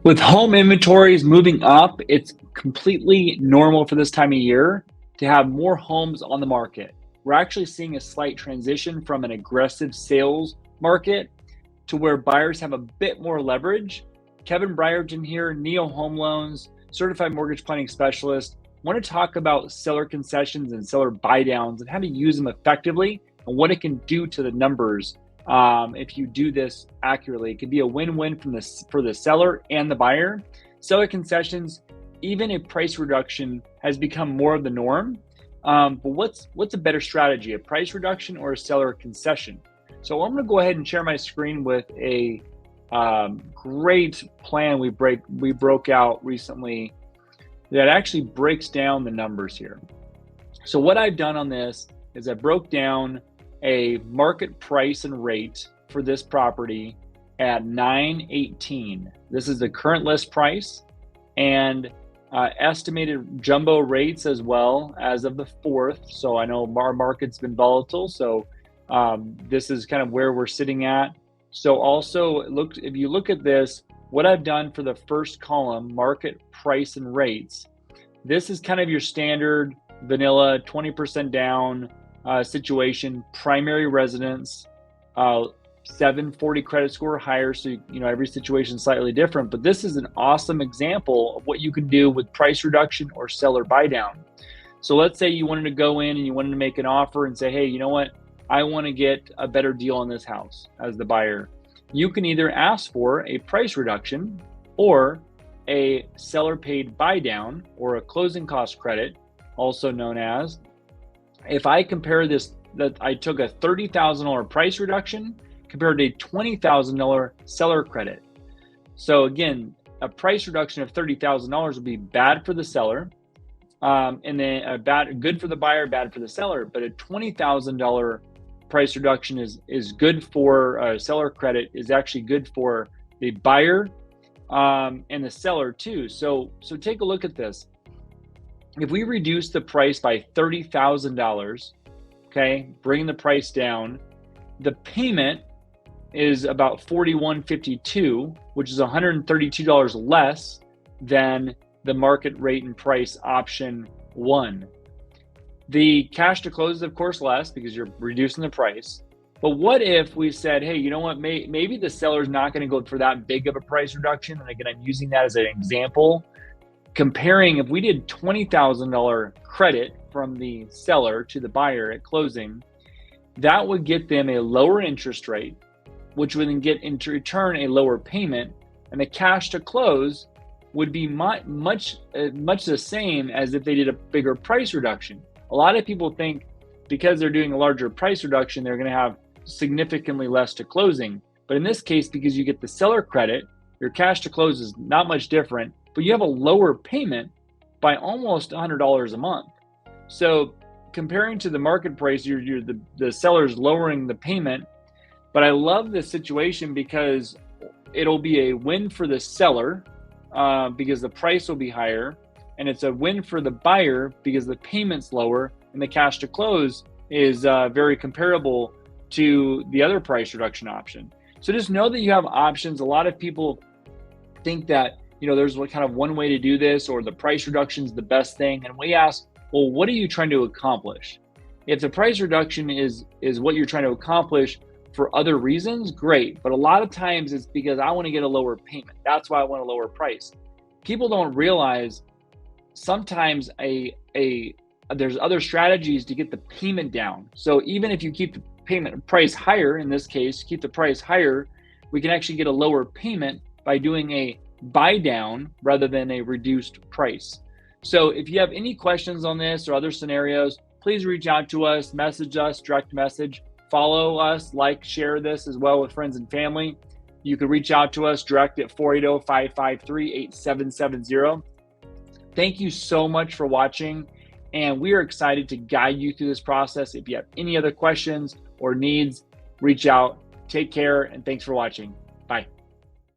With home inventories moving up, it's completely normal for this time of year to have more homes on the market. We're actually seeing a slight transition from an aggressive sales market to where buyers have a bit more leverage. Kevin Brierton here, Neo Home Loans, certified mortgage planning specialist. Want to talk about seller concessions and seller buy downs and how to use them effectively and what it can do to the numbers if you do this accurately. It can be a win-win for the seller and the buyer. Seller concessions, even a price reduction, has become more of the norm. But what's a better strategy, a price reduction or a seller concession? So I'm going to go ahead and share my screen with a great plan we broke out recently that actually breaks down the numbers here. So what I've done on this is I broke down a market price and rate for this property at $918. This is the current list price and estimated jumbo rates as well as of the 4th. So I know our market's been volatile, so this is kind of where we're sitting at. So also if you look at this, what I've done for the first column, market price and rates, this is kind of your standard vanilla 20% down situation, primary residence, 740 credit score or higher. So, every situation is slightly different, but this is an awesome example of what you can do with price reduction or seller buy down. So let's say you wanted to go in and you wanted to make an offer and say, hey, you know what? I want to get a better deal on this house as the buyer. You can either ask for a price reduction or a seller paid buy down or a closing cost credit, also known as. If I compare this, that I took a $30,000 price reduction compared to a $20,000 seller credit. So again, a price reduction of $30,000 would be bad for the seller, and then good for the buyer, bad for the seller. But a $20,000 price reduction is good for seller credit, is actually good for the buyer and the seller too. So take a look at this. If we reduce the price by $30,000, okay, bring the price down, the payment is about $41.52, which is $132 less than the market rate and price option 1. The cash to close is of course less because you're reducing the price. But what if we said, hey, you know what, maybe the seller's not going to go for that big of a price reduction. And again, I'm using that as an example. Comparing, if we did $20,000 credit from the seller to the buyer at closing, that would get them a lower interest rate, which would then get into return a lower payment, and the cash to close would be much the same as if they did a bigger price reduction. A lot of people think because they're doing a larger price reduction, they're going to have significantly less to closing. But in this case, because you get the seller credit, your cash to close is not much different, but you have a lower payment by almost $100 a month. So comparing to the market price, the seller's lowering the payment. But I love this situation because it'll be a win for the seller because the price will be higher, and it's a win for the buyer because the payment's lower and the cash to close is very comparable to the other price reduction option. So just know that you have options. A lot of people think that there's kind of one way to do this, or the price reduction is the best thing. And we ask, well, what are you trying to accomplish? If the price reduction is what you're trying to accomplish for other reasons, great. But a lot of times it's because I want to get a lower payment. That's why I want a lower price. People don't realize sometimes there's other strategies to get the payment down. So even if you keep the payment price higher, in this case, keep the price higher, we can actually get a lower payment by doing a buy down rather than a reduced price. So if you have any questions on this or other scenarios, please reach out to us, message us, direct message, follow us, like, share this as well with friends and family. You can reach out to us direct at 480-553-8770. Thank you so much for watching, and we are excited to guide you through this process. If you have any other questions or needs, reach out. Take care, and thanks for watching. Bye.